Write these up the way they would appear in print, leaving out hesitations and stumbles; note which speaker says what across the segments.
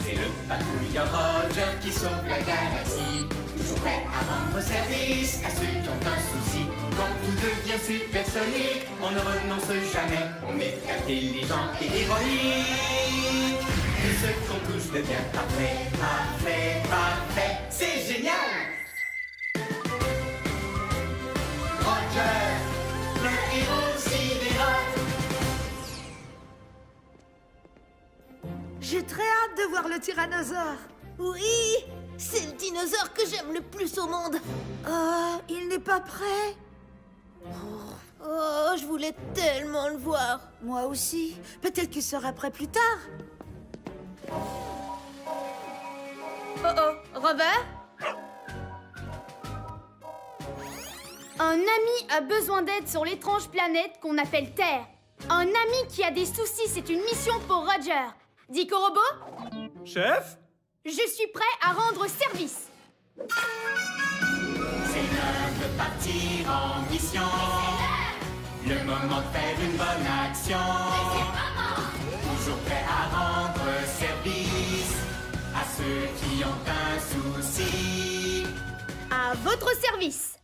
Speaker 1: C'est le patrouilleur Roger qui sauve la galaxie. Toujours prêt à rendre service à ceux qui ont un souci. Quand tout devient supersonique, on ne renonce jamais. On est intelligent et héroïque. Tout ce qu'on touche devient parfait, parfait, parfait. C'est génial! Roger, le héros sidéral.
Speaker 2: J'ai très hâte de voir le tyrannosaure.
Speaker 3: Oui, c'est le dinosaure que j'aime le plus au monde.
Speaker 2: Oh, il n'est pas prêt.
Speaker 3: Oh, je voulais tellement le voir.
Speaker 2: Moi aussi. Peut-être qu'il sera prêt plus tard.
Speaker 4: Oh oh, Robert? Un ami a besoin d'aide sur l'étrange planète qu'on appelle Terre. Un ami qui a des soucis, c'est une mission pour Roger. Dico Robot?
Speaker 5: Chef?
Speaker 4: Je suis prêt à rendre service.
Speaker 1: C'est l'heure de partir en mission. Le moment de faire une bonne action. Toujours prêt à rendre service à ceux qui ont un souci.
Speaker 4: À votre service.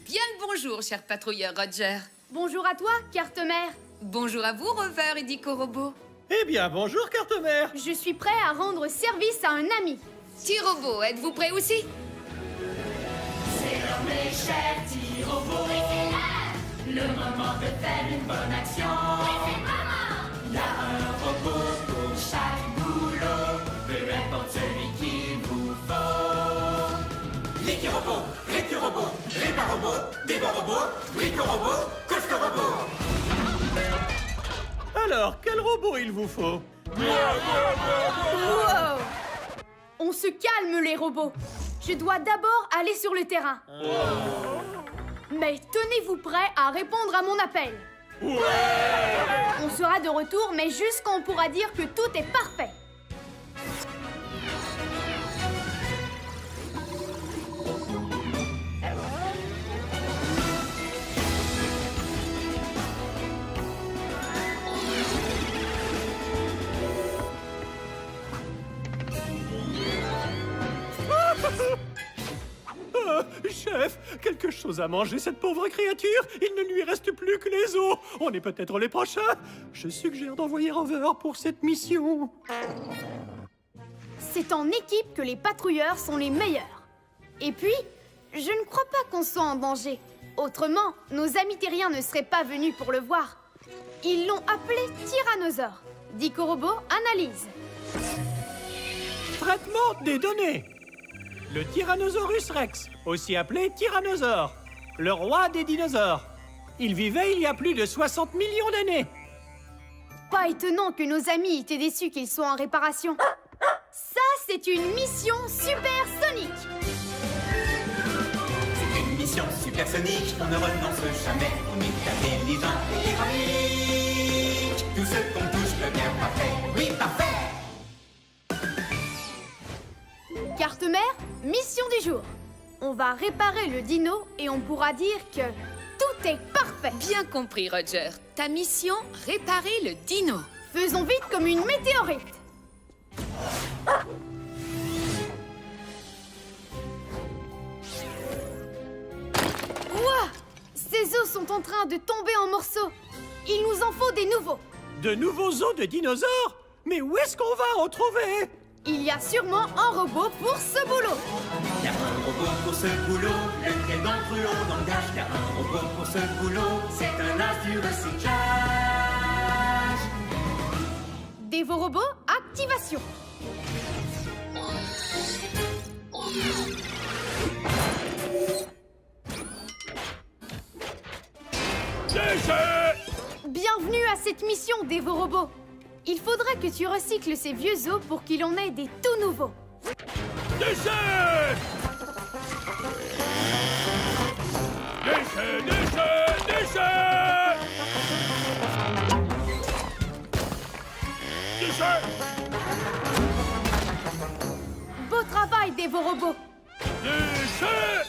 Speaker 6: Bien le bonjour, cher patrouilleur Roger.
Speaker 4: Bonjour à toi, Carte-Mère.
Speaker 6: Bonjour à vous, Rover et Dico Robot.
Speaker 5: Eh bien, bonjour, Carte-Mère.
Speaker 4: Je suis prêt à rendre service à un ami.
Speaker 6: T-Robot, êtes-vous prêt aussi?
Speaker 1: C'est l'heure, mes chers petits robots. Le moment de faire une bonne action. Il y a un robot pour chaque boulot. Peu importe celui qu'il vous faut. L'équi-robot, récu-robot, répar-robot, débat-robot, brico-robot, coste-robot.
Speaker 5: Alors, quel robot il vous faut?
Speaker 4: Wow! On se calme, les robots. Je dois d'abord aller sur le terrain. Mais tenez-vous prêts à répondre à mon appel. On sera de retour, mais juste quand on pourra dire que tout est parfait.
Speaker 5: Chef, quelque chose à manger, cette pauvre créature. Il ne lui reste plus que les os. On est peut-être les prochains. Je suggère d'envoyer Rover pour cette mission.
Speaker 4: C'est en équipe que les patrouilleurs sont les meilleurs. Et puis, je ne crois pas qu'on soit en danger. Autrement, nos amis terriens ne seraient pas venus pour le voir. Ils l'ont appelé Tyrannosaure. Dico Robot, analyse.
Speaker 5: Traitement des données. Le Tyrannosaurus Rex, aussi appelé Tyrannosaure, le roi des dinosaures. Il vivait il y a plus de 60 millions d'années.
Speaker 4: Pas étonnant que nos amis étaient déçus qu'ils soient en réparation. Ça, c'est une mission supersonique.
Speaker 1: C'est une mission supersonique, on ne renonce jamais. On est intelligent et héroïque. Tout ce qu'on touche devient parfait. Oui, parfait.
Speaker 4: Carte-Mère, mission du jour. On va réparer le dino et on pourra dire que tout est parfait.
Speaker 6: Bien compris, Roger. Ta mission, réparer le dino.
Speaker 4: Faisons vite comme une météorite. Ouah! Ces os sont en train de tomber en morceaux. Il nous en faut des nouveaux.
Speaker 5: De nouveaux os de dinosaures? Mais où est-ce qu'on va en trouver?
Speaker 4: Il y a sûrement un robot pour ce boulot.
Speaker 1: Il y a un robot pour ce boulot, lequel d'entre eux on engage. Il y a un robot pour ce boulot, c'est un as du recyclage.
Speaker 4: Dévo Robot, activation. Bienvenue à cette mission, Dévo Robot. Il faudra que tu recycles ces vieux os pour qu'il en ait des tout nouveaux.
Speaker 5: Déchets! Déchets, déchets, déchets! Déchets!
Speaker 4: Beau travail, Dévo Robot.
Speaker 5: Déchets!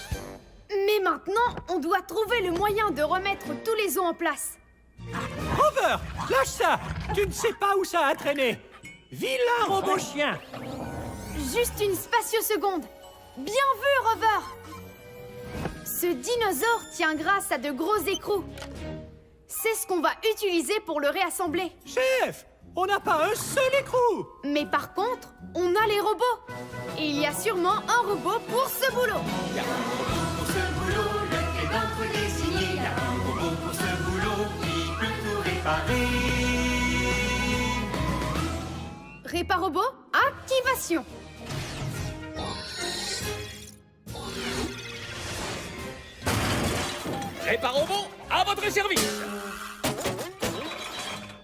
Speaker 4: Mais maintenant, on doit trouver le moyen de remettre tous les os en place.
Speaker 5: Rover, lâche ça! Tu ne sais pas où ça a traîné! Vilain robot chien!
Speaker 4: Juste une spatioseconde. Bien vu, Rover. Ce dinosaure tient grâce à de gros écrous. C'est ce qu'on va utiliser pour le réassembler.
Speaker 5: Chef, on n'a pas un seul écrou!
Speaker 4: Mais par contre, on a les robots. Et il y a sûrement un robot pour ce boulot.
Speaker 1: Pour ce boulot, lequel d'entre eux désigné? Y a un robot pour ce boulot qui peut tout réparer.
Speaker 4: Réparobot, activation.
Speaker 7: Réparobot, à votre service.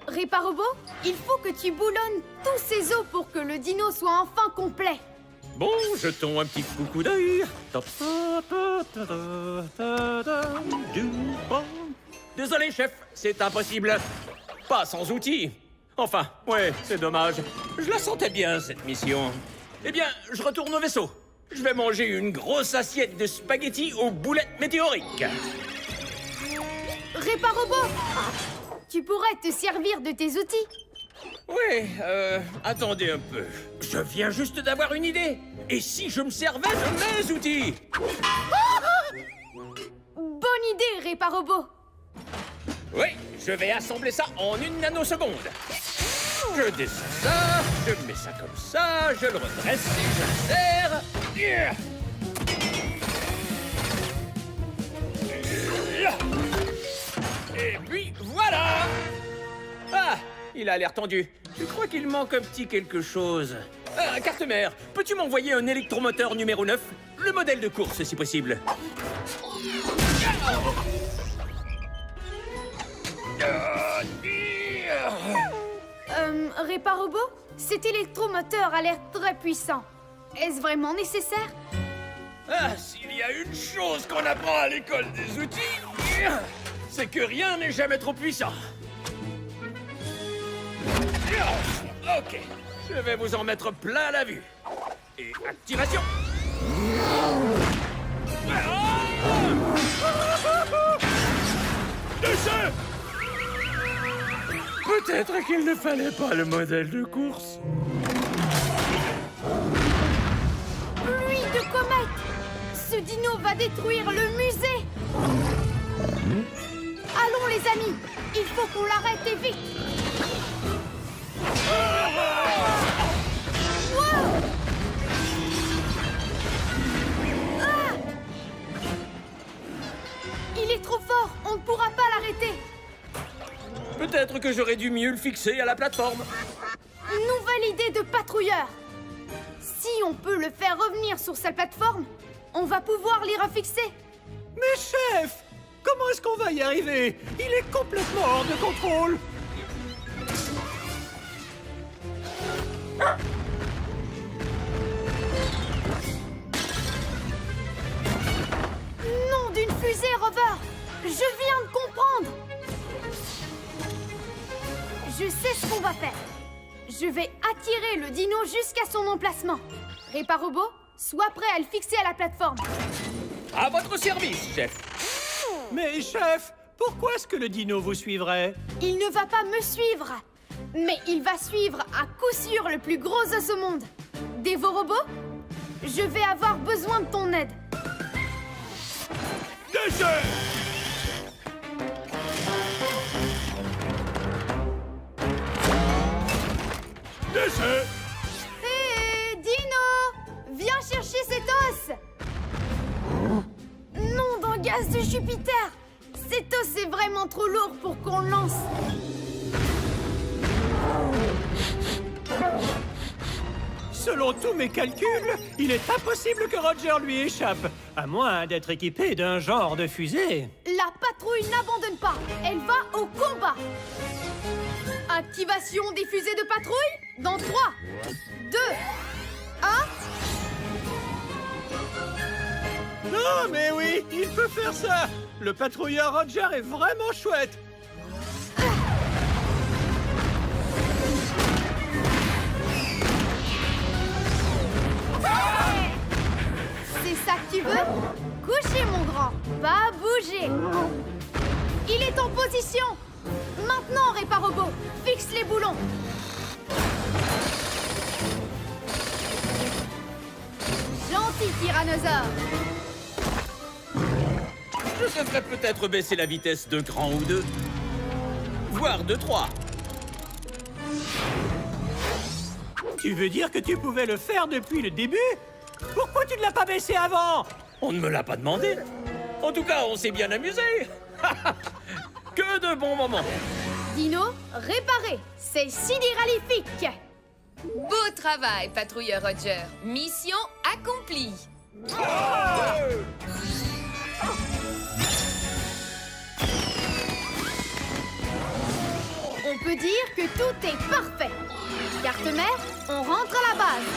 Speaker 4: Réparobot, il faut que tu boulonnes tous ces os pour que le dino soit enfin complet.
Speaker 7: Bon, jetons un petit coucou d'œil. Désolé, chef, c'est impossible. Pas sans outils. Enfin, ouais, c'est dommage. Je la sentais bien, cette mission. Eh bien, je retourne au vaisseau. Je vais manger une grosse assiette de spaghettis aux boulettes météoriques.
Speaker 4: Réparobot, tu pourrais te servir de tes outils.
Speaker 7: Oui, attendez un peu. Je viens juste d'avoir une idée. Et si je me servais de mes outils?
Speaker 4: Bonne idée, Réparobot.
Speaker 7: Oui, je vais assembler ça en 1 nanoseconde. Je descends ça, je mets ça comme ça, je le redresse et je le serre. Et puis voilà! Ah, il a l'air tendu. Je crois qu'il manque un petit quelque chose. Carte mère, peux-tu m'envoyer un électromoteur numéro 9? Le modèle de course, si possible.
Speaker 4: Réparobot, cet électromoteur a l'air très puissant. Est-ce vraiment nécessaire?
Speaker 7: Ah, s'il y a une chose qu'on apprend à l'école des outils, c'est que rien n'est jamais trop puissant. Ok, je vais vous en mettre plein la vue. Et activation. Déchet! Peut-être qu'il ne fallait pas le modèle de course.
Speaker 4: Pluie de comètes! Ce dino va détruire le musée! Allons les amis, il faut qu'on l'arrête et vite! Wow! Ah! Il est trop fort, on ne pourra pas l'arrêter!
Speaker 7: Peut-être que j'aurais dû mieux le fixer à la plateforme.
Speaker 4: Nouvelle idée de patrouilleur! Si on peut le faire revenir sur sa plateforme, on va pouvoir l'y refixer!
Speaker 5: Mais chef, comment est-ce qu'on va y arriver? Il est complètement hors de contrôle.
Speaker 4: Nom d'une fusée, Rover! Je viens de comprendre! Je sais ce qu'on va faire. Je vais attirer le dino jusqu'à son emplacement. Réparobot, sois prêt à le fixer à la plateforme.
Speaker 7: À votre service, chef.
Speaker 5: Mais chef, pourquoi est-ce que le dino vous suivrait?
Speaker 4: Il ne va pas me suivre, mais il va suivre à coup sûr le plus gros os au monde. Dévorobot, je vais avoir besoin de ton aide.
Speaker 7: Déchet! Déchet!
Speaker 4: Hé, Dino! Viens chercher cet os! Nom d'un gaz de Jupiter! Cet os est vraiment trop lourd pour qu'on le lance.
Speaker 5: Selon tous mes calculs, il est impossible que Roger lui échappe, à moins d'être équipé d'un genre de fusée.
Speaker 4: La patrouille n'abandonne pas. Elle va au combat. Activation des fusées de patrouille dans 3, 2, 1...
Speaker 5: Non, mais oui, il peut faire ça. Le patrouilleur Roger est vraiment chouette.
Speaker 4: C'est ça que tu veux? Coucher, mon grand. Pas bouger. Il est en position. Maintenant, Réparobot, fixe les boulons. Gentil tyrannosaure.
Speaker 7: Je devrais peut-être baisser la vitesse de cran ou deux. Voire de 3.
Speaker 5: Tu veux dire que tu pouvais le faire depuis le début? Pourquoi tu ne l'as pas baissé avant?
Speaker 7: On ne me l'a pas demandé. En tout cas, on s'est bien amusé. Que de bons moments.
Speaker 4: Dino, réparé. C'est sidéralifique.
Speaker 6: Beau travail, patrouilleur Roger. Mission accomplie.
Speaker 4: On peut dire que tout est parfait. Carte-mère, on rentre à la base.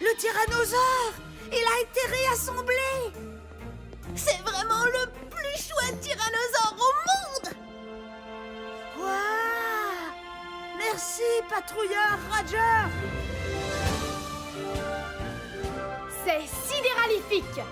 Speaker 2: Le tyrannosaure! Il a été réassemblé!
Speaker 3: C'est vraiment le plus chouette tyrannosaure au monde!
Speaker 2: Waouh! Merci, patrouilleur Roger!
Speaker 4: C'est sidéralifique.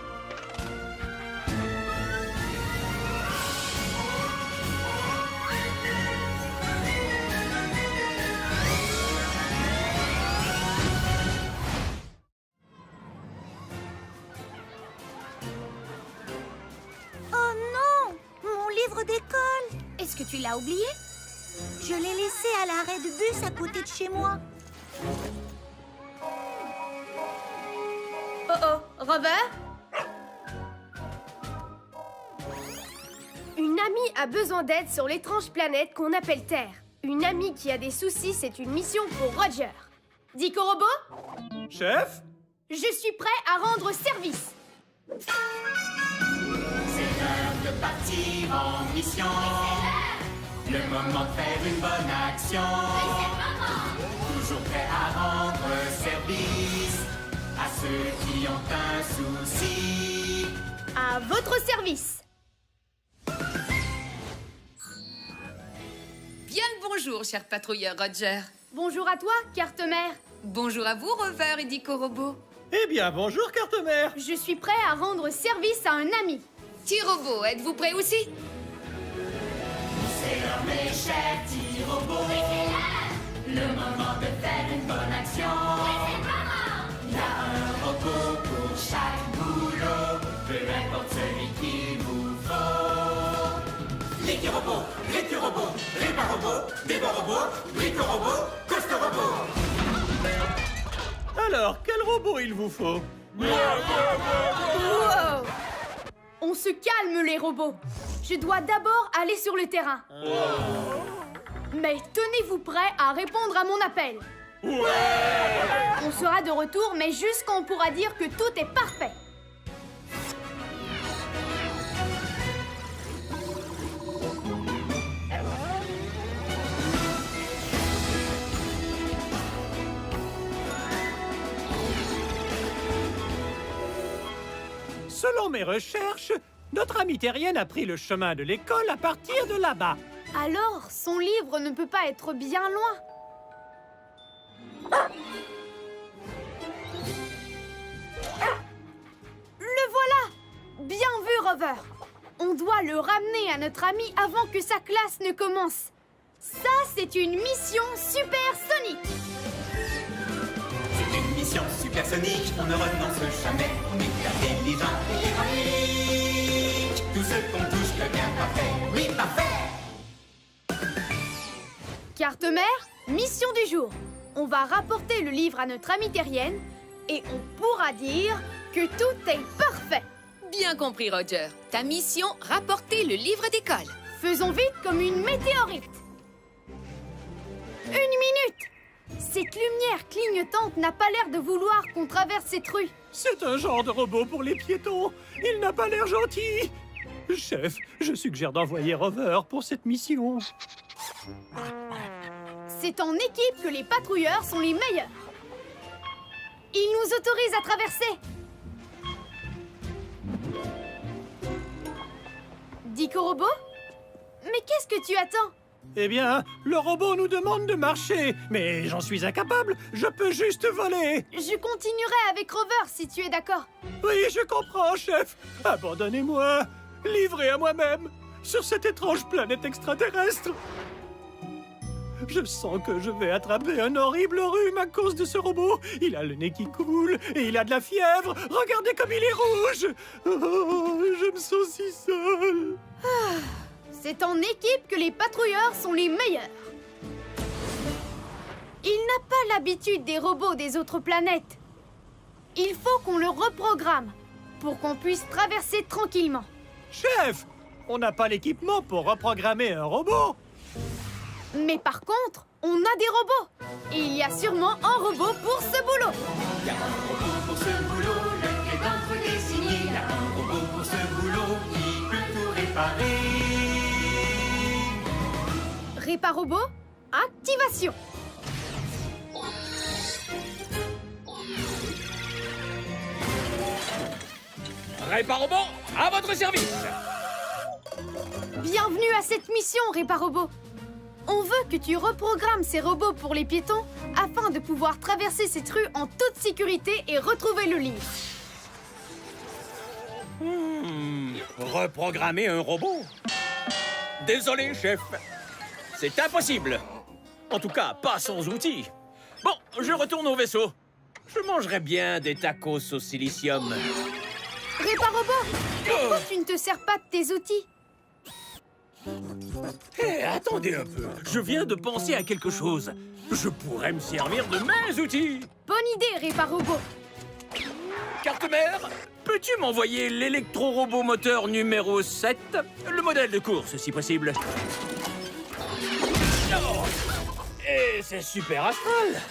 Speaker 3: Oh non! Mon livre d'école!
Speaker 4: Est-ce que tu l'as oublié?
Speaker 3: Je l'ai laissé à l'arrêt de bus à côté de chez moi.
Speaker 4: Oh oh, Rover? Une amie a besoin d'aide sur l'étrange planète qu'on appelle Terre. Une amie qui a des soucis, c'est une mission pour Roger. Dico Robot,
Speaker 5: Chef?
Speaker 4: je suis prêt à rendre service.
Speaker 1: C'est l'heure de partir en mission. Le moment de faire une bonne action. Toujours prêt à rendre service à ceux qui ont un souci.
Speaker 4: À votre service.
Speaker 6: Bien le bonjour, cher patrouilleur Roger.
Speaker 4: Bonjour à toi, carte-mère.
Speaker 6: Bonjour à vous, Rover et Dico Robot.
Speaker 5: Eh bien, bonjour, carte-mère.
Speaker 4: Je suis prêt à rendre service à un ami.
Speaker 6: T-Robot, êtes-vous prêt aussi?
Speaker 1: C'est l'heure, mes chers petits robots. Le moment de faire une bonne action. Il y a un robot pour chaque boulot, peu importe celui qu'il vous faut. Les robots, Réparobot, Déborobot, Bricorobot, Costerobot.
Speaker 5: Alors, quel robot il vous faut?
Speaker 4: Wow! On se calme, les robots. Je dois d'abord aller sur le terrain. Mais tenez-vous prêts à répondre à mon appel. On sera de retour, mais juste quand on pourra dire que tout est parfait.
Speaker 5: Selon mes recherches, notre amie terrienne a pris le chemin de l'école à partir de là-bas.
Speaker 4: Alors, son livre ne peut pas être bien loin. Le voilà! Bien vu, Rover. On doit le ramener à notre ami avant que sa classe ne commence. Ça, c'est une mission supersonique.
Speaker 1: C'est une mission supersonique, on ne renonce jamais. On est intelligent et ironique. Tout ce qu'on touche devient parfait. Oui, parfait!
Speaker 4: Carte-mère, mission du jour. On va rapporter le livre à notre amie terrienne et on pourra dire que tout est parfait.
Speaker 6: Bien compris, Roger. Ta mission, rapporter le livre d'école.
Speaker 4: Faisons vite comme une météorite. 1 minute! Cette lumière clignotante n'a pas l'air de vouloir qu'on traverse cette rue.
Speaker 5: C'est un genre de robot pour les piétons. Il n'a pas l'air gentil. Chef, je suggère d'envoyer Rover pour cette mission.
Speaker 4: C'est en équipe que les patrouilleurs sont les meilleurs. Ils nous autorisent à traverser. Dico Robot? Mais qu'est-ce que tu attends?
Speaker 5: Eh bien, le robot nous demande de marcher, mais j'en suis incapable, je peux juste voler.
Speaker 4: Je continuerai avec Rover si tu es d'accord.
Speaker 5: Oui, je comprends, chef. Abandonnez-moi, livré à moi-même, sur cette étrange planète extraterrestre. Je sens que je vais attraper un horrible rhume à cause de ce robot. Il a le nez qui coule et il a de la fièvre. Regardez comme il est rouge. Oh, je me sens si seul.
Speaker 4: C'est en équipe que les patrouilleurs sont les meilleurs. Il n'a pas l'habitude des robots des autres planètes. Il faut qu'on le reprogramme pour qu'on puisse traverser tranquillement.
Speaker 5: Chef, on n'a pas l'équipement pour reprogrammer un robot.
Speaker 4: Mais par contre, on a des robots. Et il y a sûrement un robot pour ce boulot.
Speaker 1: Y a un robot pour ce boulot, lequel d'entre eux est signé. Y a un robot pour ce boulot qui peut tout réparer.
Speaker 4: Réparobot, activation.
Speaker 7: Réparobot, à votre service.
Speaker 4: Bienvenue à cette mission, Réparobot. On veut que tu reprogrammes ces robots pour les piétons afin de pouvoir traverser cette rue en toute sécurité et retrouver le livre.
Speaker 7: Reprogrammer un robot? Désolé, chef. C'est impossible. En tout cas, pas sans outils. Bon, je retourne au vaisseau. Je mangerai bien des tacos au silicium.
Speaker 4: Réparobot, pourquoi tu ne te sers pas de tes outils?
Speaker 7: Hé, attendez un peu. Je viens de penser à quelque chose. Je pourrais me servir de mes outils.
Speaker 4: Bonne idée, Réparobot.
Speaker 7: Carte mère, peux-tu m'envoyer l'électro-robot moteur numéro 7? Le modèle de course, si possible. Oh, et c'est super astral.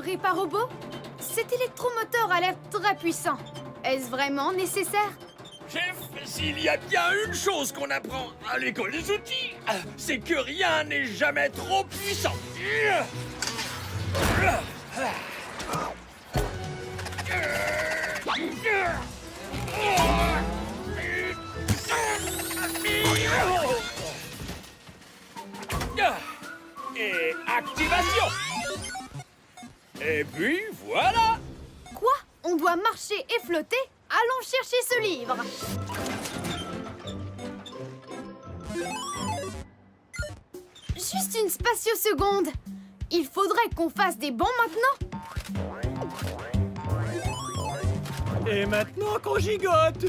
Speaker 4: Réparobot, cet électromoteur a l'air très puissant. Est-ce vraiment nécessaire?
Speaker 7: Chef, s'il y a bien une chose qu'on apprend à l'école des outils, c'est que rien n'est jamais trop puissant. Et activation. Et puis voilà.
Speaker 4: Quoi? On doit marcher et flotter? Allons chercher ce livre. Juste une spatioseconde. Il faudrait qu'on fasse des bonds maintenant.
Speaker 5: Et maintenant qu'on gigote.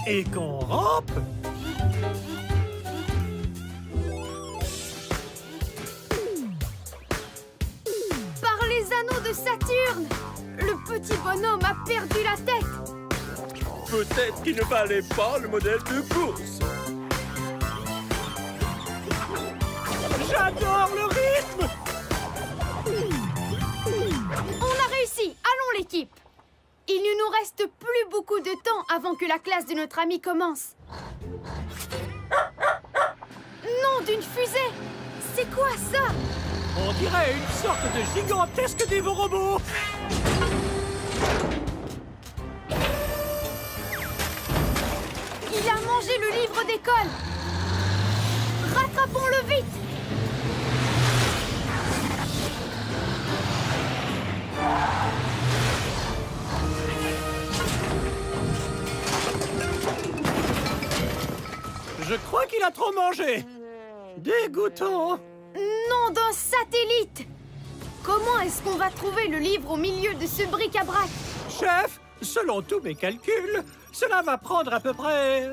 Speaker 5: Et qu'on rampe.
Speaker 4: Par les anneaux de Saturne, le petit bonhomme a perdu la tête.
Speaker 7: Peut-être qu'il ne fallait pas le modèle de course.
Speaker 5: J'adore le rythme.
Speaker 4: On a réussi. Allons l'équipe. Il ne nous reste plus beaucoup de temps avant que la classe de notre ami commence. Nom d'une fusée. C'est quoi ça?
Speaker 5: On dirait une sorte de gigantesque dévorobot.
Speaker 4: Il a mangé le livre d'école. Rattrapons-le vite.
Speaker 5: Je crois qu'il a trop mangé. Dégoûtant.
Speaker 4: Nom d'un satellite. Comment est-ce qu'on va trouver le livre au milieu de ce bric-à-brac?
Speaker 5: Chef, selon tous mes calculs, cela va prendre à peu près...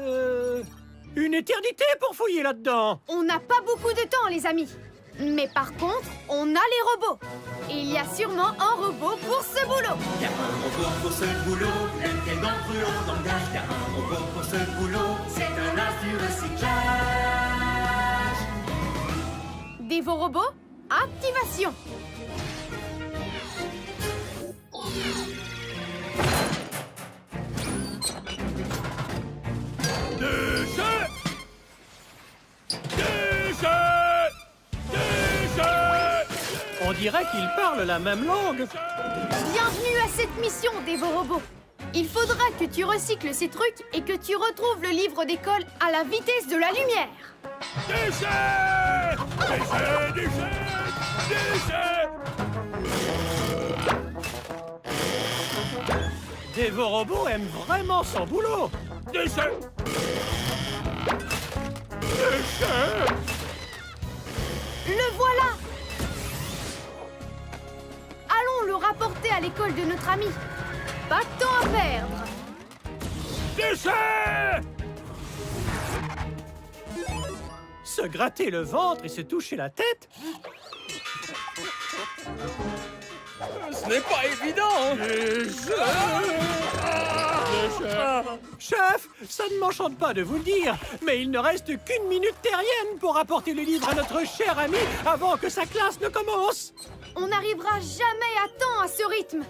Speaker 5: une éternité pour fouiller là-dedans.
Speaker 4: On n'a pas beaucoup de temps, les amis. Mais par contre, on a les robots. Et il y a sûrement un robot pour ce boulot.
Speaker 1: Y a un robot pour ce boulot, lequel d'entre eux on engage. Y a un robot pour ce boulot, c'est un as du recyclage.
Speaker 4: Dévorobot, activation.
Speaker 5: On On dirait qu'ils parlent la même langue.
Speaker 4: Bienvenue à cette mission, Dévorobo. Il faudra que tu recycles ces trucs et que tu retrouves le livre d'école à la vitesse de la lumière.
Speaker 5: Déchet! Déchet! Déchet! Déchet! Dévorobo aime vraiment son boulot. Déchet! Déchet!
Speaker 4: Le voilà! Allons le rapporter à l'école de notre ami. Pas de temps à perdre.
Speaker 5: Déchet! Se gratter le ventre et se toucher la tête?
Speaker 7: Ce n'est pas évident.
Speaker 5: Chef, ça ne m'enchante pas de vous le dire, mais il ne reste qu'une minute terrienne pour apporter le livre à notre cher ami avant que sa classe ne commence.
Speaker 4: On n'arrivera jamais à temps à ce rythme.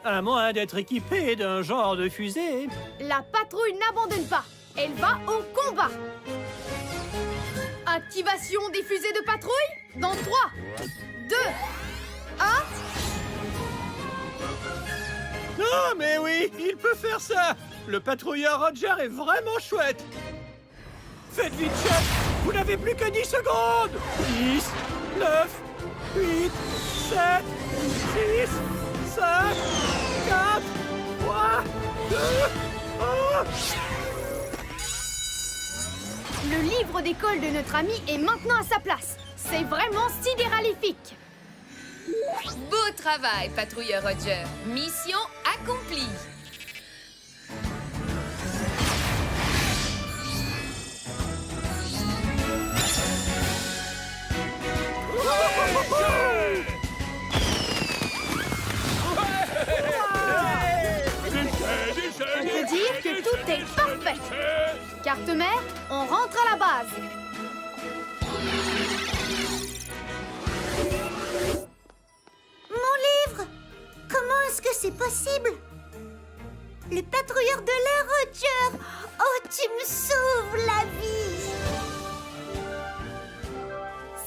Speaker 5: À moins d'être équipé d'un genre de fusée.
Speaker 4: La patrouille n'abandonne pas. Elle va au combat. Activation des fusées de patrouille dans 3, 2, 1...
Speaker 5: Non, mais oui, il peut faire ça. Le patrouilleur Roger est vraiment chouette. Faites vite, chef. Vous n'avez plus que 10 secondes. 10, 9, 8, 7, 6, 5, 4, 3, 2, 1...
Speaker 4: Le livre d'école de notre ami est maintenant à sa place. C'est vraiment sidéralifique.
Speaker 6: Beau travail, patrouilleur Roger. Mission accomplie.
Speaker 4: On peut dire que tout est parfait. Carte mère, on rentre à la base.
Speaker 3: Mon livre! Comment est-ce que c'est possible? Le patrouilleur de l'air, Roger! Oh, tu me sauves la vie!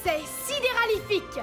Speaker 4: C'est sidéralifique.